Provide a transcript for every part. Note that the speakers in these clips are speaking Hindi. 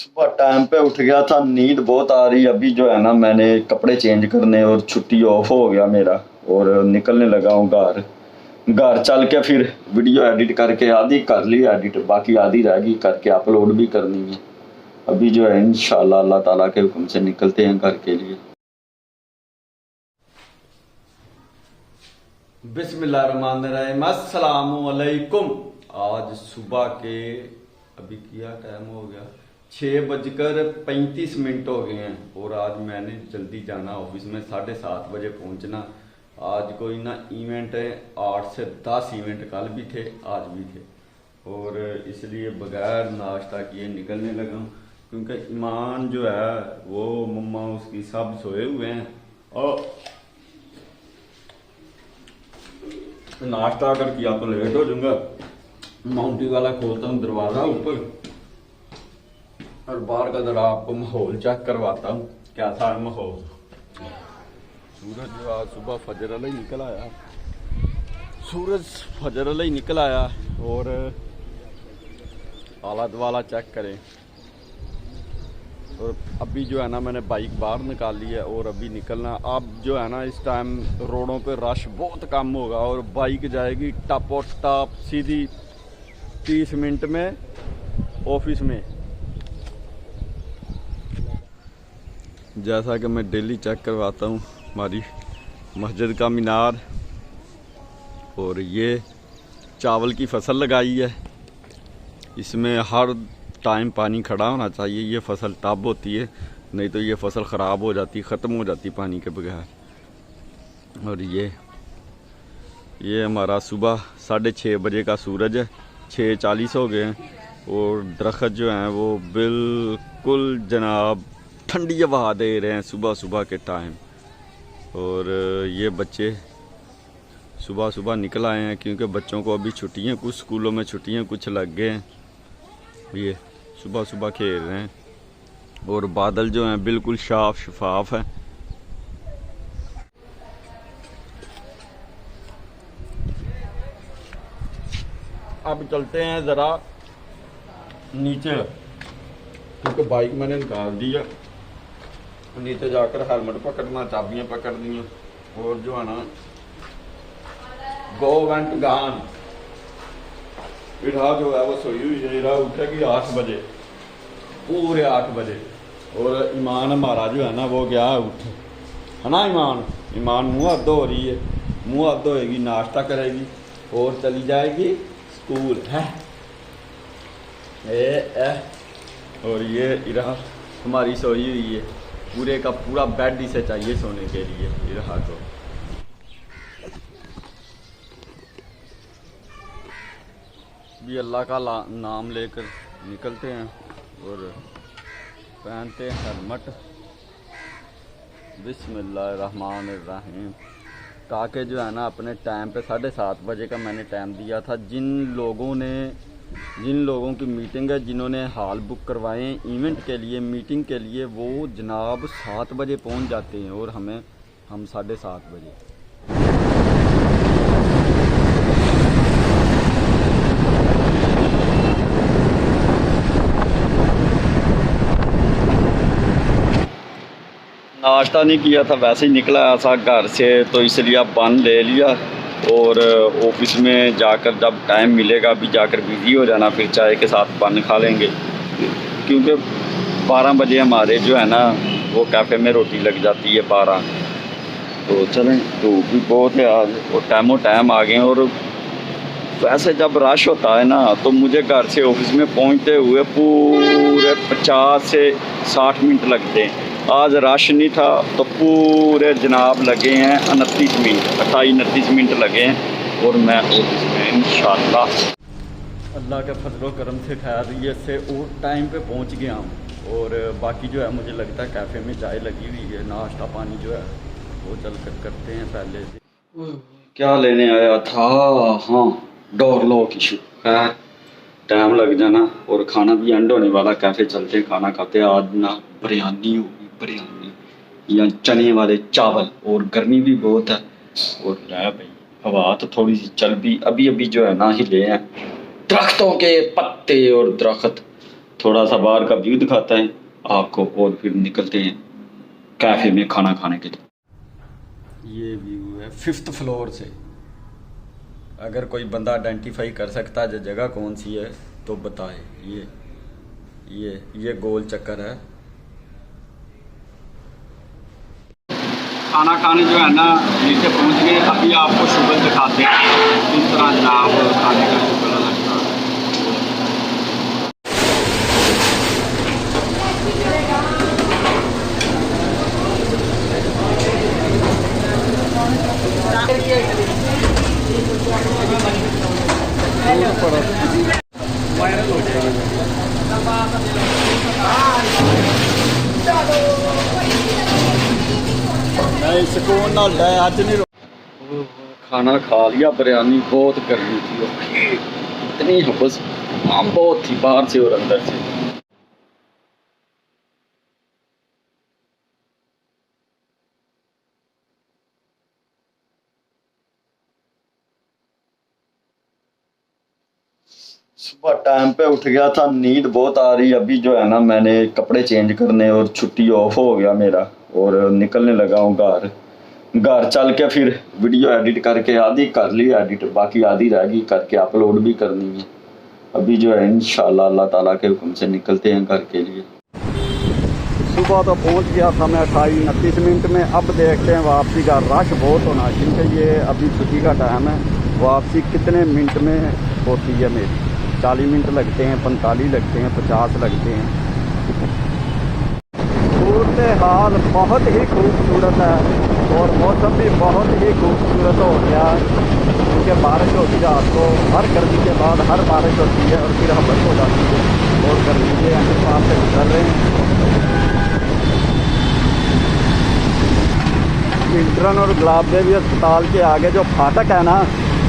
सुबह टाइम पे उठ गया था, नींद बहुत आ रही। अभी जो है ना मैंने कपड़े चेंज करने और छुट्टी ऑफ हो गया मेरा, और निकलने लगा हूँ घर। घर चल के फिर वीडियो एडिट करके आधी कर ली एडिट, बाकी आधी रह गई करके अपलोड भी करनी है। अभी जो है इंशाल्लाह अल्लाह ताला के हुक्म से निकलते हैं घर के लिए। बिस्मिल्लाहिर्रहमानिर्रहीम, अस्सलामु अलैकुम। आज सुबह के अभी क्या टाइम हो गया, 6:35 हो गए हैं। और आज मैंने जल्दी जाना ऑफिस में, 7:30 बजे पहुंचना। आज कोई ना इवेंट है, 8 से 10 इवेंट कल भी थे आज भी थे, और इसलिए बगैर नाश्ता किए निकलने लगा हूँ। क्योंकि ईमान जो है वो मम्मा उसकी सब सोए हुए हैं, और नाश्ता अगर किया तो लेट हो जाऊंगा। माउंटी वाला खोलता हूँ दरवाजा ऊपर, और बाहर का जरा आपको माहौल चेक करवाता हूँ कैसा है माहौल। सूरज जो आज सुबह फजर अल ही निकल आया, सूरज फजर अल ही निकल आया। और आला दुआला चेक करें। और अभी जो है ना मैंने बाइक बाहर निकाल ली है, और अभी निकलना। अब जो है ना इस टाइम रोडों पे रश बहुत कम होगा, और बाइक जाएगी टपो टप सीधी 30 मिनट में ऑफिस में। जैसा कि मैं डेली चेक करवाता हूँ हमारी मस्जिद का मीनार, और ये चावल की फसल लगाई है। इसमें हर टाइम पानी खड़ा होना चाहिए। ये फसल तब होती है, नहीं तो ये फसल ख़राब हो जाती, ख़त्म हो जाती पानी के बगैर। और ये हमारा सुबह 6:30 बजे का सूरज है, 6:40 हो गए हैं। और दरख्त जो हैं वो बिल्कुल जनाब ठंडी हवा दे रहे हैं सुबह सुबह के टाइम। और ये बच्चे सुबह सुबह निकल आए हैं, क्योंकि बच्चों को अभी छुट्टियां, कुछ स्कूलों में छुट्टियां कुछ लग गए हैं। ये सुबह सुबह खेल रहे हैं, और बादल जो हैं बिल्कुल साफ शफाफ है। अब चलते हैं ज़रा नीचे, क्योंकि बाइक मैंने निकाल दी है। नीचे जाकर हेलमेट पकड़ना, चाबियां पकड़नी है, और जो है ना गो वेंट गान इरा जो है वो सोई हुई है। इरा उठेगी 8 बजे, पूरे 8 बजे। और ईमान हमारा जो है ना वो गया उठ, है ना ईमान मुँह हाथ धो रही है, मुँह हाथ धोएगी, नाश्ता करेगी और चली जाएगी स्कूल है। और ये इरा हमारी सोई हुई है, पूरे का पूरा बेड इसे चाहिए सोने के लिए इरा को। भी अल्लाह का नाम लेकर निकलते हैं, और पहनते हैं हेलमेट। बिस्मिल्लाहिर्रहमानिर्रहीम। ताकि जो है ना अपने टाइम पे 7:30 बजे का मैंने टाइम दिया था। जिन लोगों की मीटिंग है, जिन्होंने हॉल बुक करवाए हैं इवेंट के लिए, मीटिंग के लिए, वो जनाब 7 बजे पहुंच जाते हैं, और हम 7:30 बजे। नाश्ता नहीं किया था, वैसे ही निकला आया था घर से, तो इसलिए अब बन ले लिया। और ऑफिस में जाकर जब टाइम मिलेगा अभी जाकर बिज़ी हो जाना, फिर चाय के साथ बन खा लेंगे। क्योंकि 12 बजे हमारे जो है ना वो कैफ़े में रोटी लग जाती है 12। तो चलें, धूप भी बहुत है आज, और टाइम आ गए हैं। और वैसे जब रश होता है ना तो मुझे घर से ऑफिस में पहुंचते हुए पूरे 50 से 60 मिनट लगते हैं। आज रश नहीं था तो पूरे जनाब लगे हैं 29 मिनट, 28-29 मिनट लगे हैं। और मैं ऑफिस में इंशाअल्लाह अल्लाह के फजलो करम से खैरियत से और टाइम पे पहुंच गया हूँ। और बाकी जो है मुझे लगता है कैफ़े में चाय लगी हुई है, नाश्ता पानी जो है वो चल कर करते हैं पहले से। क्या लेने आया था, हाँ डोर लॉक इशू है, टाइम लग जाना। और खाना भी एंड होने वाला, कैफ़े चलते खाना खाते। आज ना बिरयानी होगी, बिरयानी या चने वाले चावल, और गर्मी भी बहुत है। और रह भाई हवा तो थोड़ी सी चल भी, अभी जो है ना हिले हैं दरख्तों के पत्ते और दरख्त। थोड़ा सा बाहर का व्यू दिखाता है आपको और फिर निकलते हैं कैफ़े में खाना खाने के लिए। ये व्यू है 5th फ्लोर से। अगर कोई बंदा आइडेंटिफाई कर सकता है जो जगह कौन सी है तो बताए। ये गोल चक्कर है। खाना खाने जो है ना नीचे पहुंच गए। अभी आपको शुगर दिखाते हैं किस तरह जनाब खाने का शुगर लगता है। वायरल हो जाएगा। सुकून नाल अज नहीं खाना खा लिया। बिरयानी बहुत गर्मी थी, इतनी हबस बहुत थी बाहर से और अंदर से। सुबह टाइम पे उठ गया था, नींद बहुत आ रही। अभी जो है ना मैंने कपड़े चेंज करने और छुट्टी ऑफ हो गया मेरा और निकलने लगा हूँ घर। घर चल के फिर वीडियो एडिट करके आधी कर ली एडिट, बाकी आधी रह गई करके अपलोड भी करनी है। अभी जो है इंशाल्लाह अल्लाह ताला के हुक्म से निकलते हैं घर के लिए। सुबह तो पहुंच गया था मैं 28-29 मिनट में। अब देखते हैं वापसी का रश बहुत होना, क्योंकि ये अभी छुट्टी का टाइम है। वापसी कितने मिनट में होती है मेरी? 40 मिनट लगते हैं, 45 लगते हैं, 50 लगते हैं। सूरत हाल बहुत ही खूबसूरत है और मौसम भी बहुत ही खूबसूरत हो गया, क्योंकि बारिश होती है रात को। हर गर्मी के बाद हर बारिश होती है और फिर हबस हो जाती है और गर्मी के पास से गुजर रहे हैं। इंटरन और गुलाब देवी अस्पताल के आगे जो फाटक है ना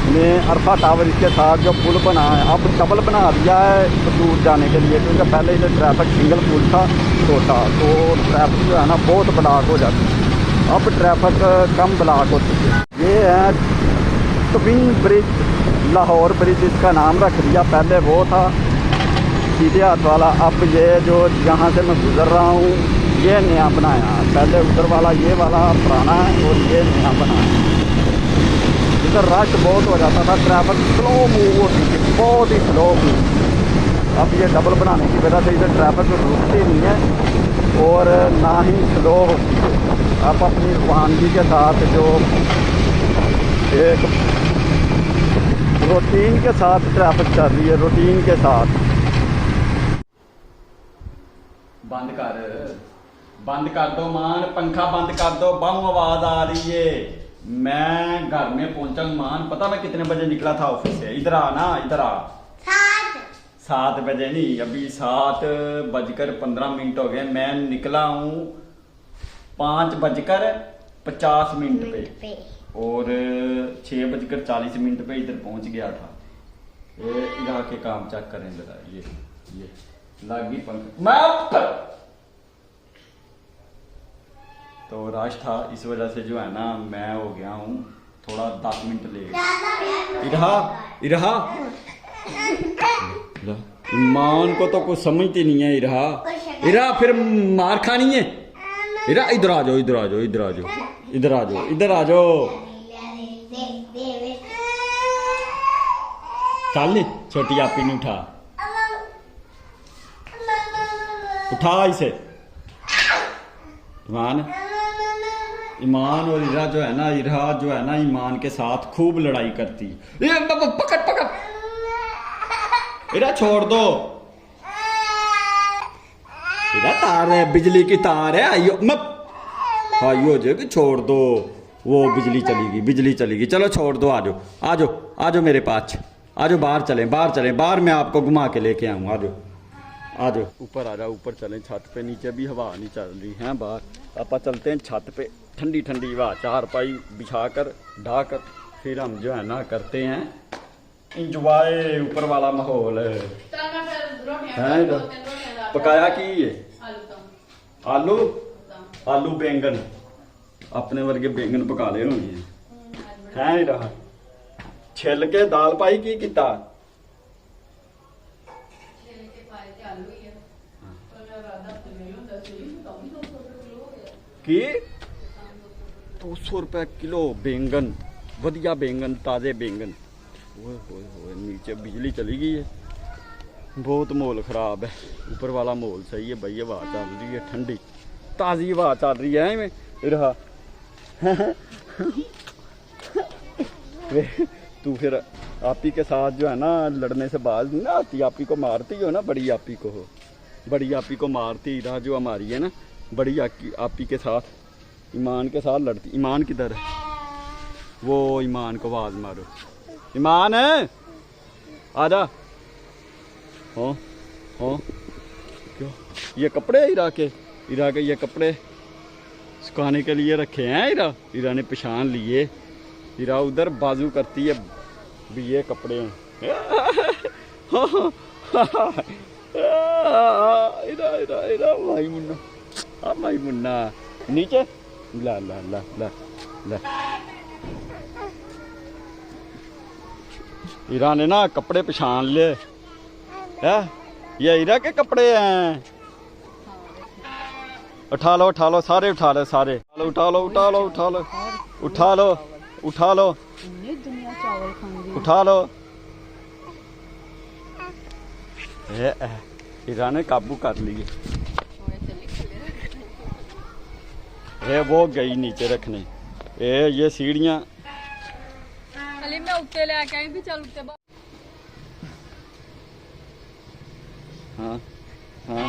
में अरफा टावर, इसके साथ जो पुल बना है, अब डबल बना दिया है दूर जाने के लिए, क्योंकि पहले इधर ट्रैफिक सिंगल पुल था छोटा, तो ट्रैफिक जो है ना बहुत ब्लॉक हो जाती है। अब ट्रैफिक कम ब्लॉक होती है। ये है ट्विन ब्रिज, लाहौर ब्रिज इसका नाम रख दिया। पहले वो था सीधे हाथ वाला, अब ये जो यहाँ से मैं गुजर रहा हूँ ये नया बनाया। पहले उधर वाला ये वाला पुराना है और ये नया बना है। इधर रश बहुत हो जाता था, ट्रैफिक स्लो मूव होती थी, बहुत ही स्लो मूव। अब ये डबल बनाने की वजह से इधर ट्रैफिक रुकती नहीं है और ना ही स्लो होती है। अब अपनी रवानगी के साथ जो एक रूटीन के साथ ट्रैफिक चल रही है, रूटीन के साथ। बंद कर दो मान, पंखा बंद कर दो, बहु आवाज आ रही है। मैं घर में पहुंचा मान, पता मैं कितने बजे निकला था ऑफिस से? इधर आ ना, इधर आ। 7 बजे नहीं, अभी 7:15 हो गए। मैं निकला हूँ 5:50 पे और 6:40 पे इधर पहुंच गया था। ये यहाँ के काम चेक करें जरा। ये लागी पंख मैं तो रश था, इस वजह से जो है ना मैं हो गया हूँ थोड़ा 10 मिनट लेट। ईमान को तो कुछ समझती नहीं है। इरा फिर मार खानी है। इरा इधर आ जाओ, इधर आ जाओ, इधर आ जाओ, इधर आ जाओ, इधर आ जाओ। चल छोटी आपी नहीं उठा इसे। ईमान और इरा जो है ना, इरा जो है ना ईमान के साथ खूब लड़ाई करती है। पकड़ इरा छोड़ दो। इरा तार है, बिजली की तार है। आइयो मत आइयो जे कि छोड़ दो। वो बिजली चलेगी। चलो छोड़ दो, आ जाओ मेरे पास। आ जाओ बाहर चलें, बाहर मैं आपको घुमा के लेके आऊँ। आ जाओ ऊपर आ जाओ, ऊपर चलें छत पे। नीचे भी हवा नहीं चल रही है बाहर। आप चलते हैं छत पे, ठंडी हवा, चारपाई बिछाकर ढाकर फिर हम जो है ना करते हैं इंजॉय। ऊपर वाला माहौल है। पकाया की है आलू बैंगन, अपने वर्गे बैंगन पका ले होंगे है नहीं रहा। छिल के दाल पाई की किता कि 200 रुपये किलो बैंगन, वधिया बैंगन, ताज़े बैंगन। ओए होए होए, नीचे बिजली चली गई है, बहुत माहौल ख़राब है। ऊपर वाला माहौल सही है भाई, हवा चल रही है ठंडी, ताज़ी हवा चल रही है में रहा। तू फिर आपी के साथ जो है ना लड़ने से बाज नहीं ना आती, आपी को मारती हो ना, बड़ी आपी को हो, बड़ी आपी को मारती। इधर जो हमारी है ना बड़ी आपी के साथ, ईमान के साथ लड़ती। ईमान किधर है? वो ईमान को आवाज़ मारो, ईमान है आजा। हाँ हाँ, क्यों? ये कपड़े हीरा के ये कपड़े सुखाने के लिए रखे हैं। हीरा ने पहचान लिए। हीरा उधर बाजू करती है भी ये कपड़े हैं। हीरा भाई मुन्ना, हाँ भाई मुन्ना नीचे ला ला ला ला ला। हीरा ने ना कपड़े पहचान लिए है, ये हीरा के कपड़े हैं। उठा लो सारे, उठा लो सारे, उठा लो उठा लो उठा लो उठा लो उठा लो उठा लो। हीरा ने काबू कर लिए। वो गई नीचे रखने। ये सीढ़ियाँ मैं उत्ते लेके आई भी, चल उत्ते। हाँ हाँ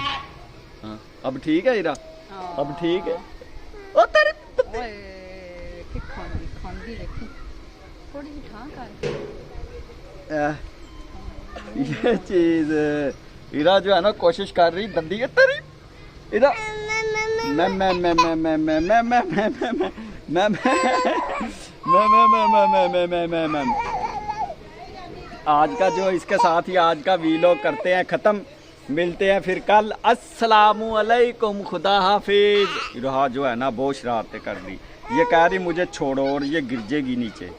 हाँ, अब ठीक है हीरा, अब ठीक है। ओ तेरे खांदी देखी थोड़ी सी ठां कर। ये चीज हीरा जो है ना कोशिश कर रही, दंदी है तेरी हीरा। मैं आज का जो इसके साथ ही आज का वीलॉग करते हैं ख़त्म। मिलते हैं फिर कल। अस्सलामु अलैकुम, खुदा हाफिज। रहा जो है ना बहुत शरारतें कर रही, ये कह रही मुझे छोड़ो और ये गिर जाएगी नीचे।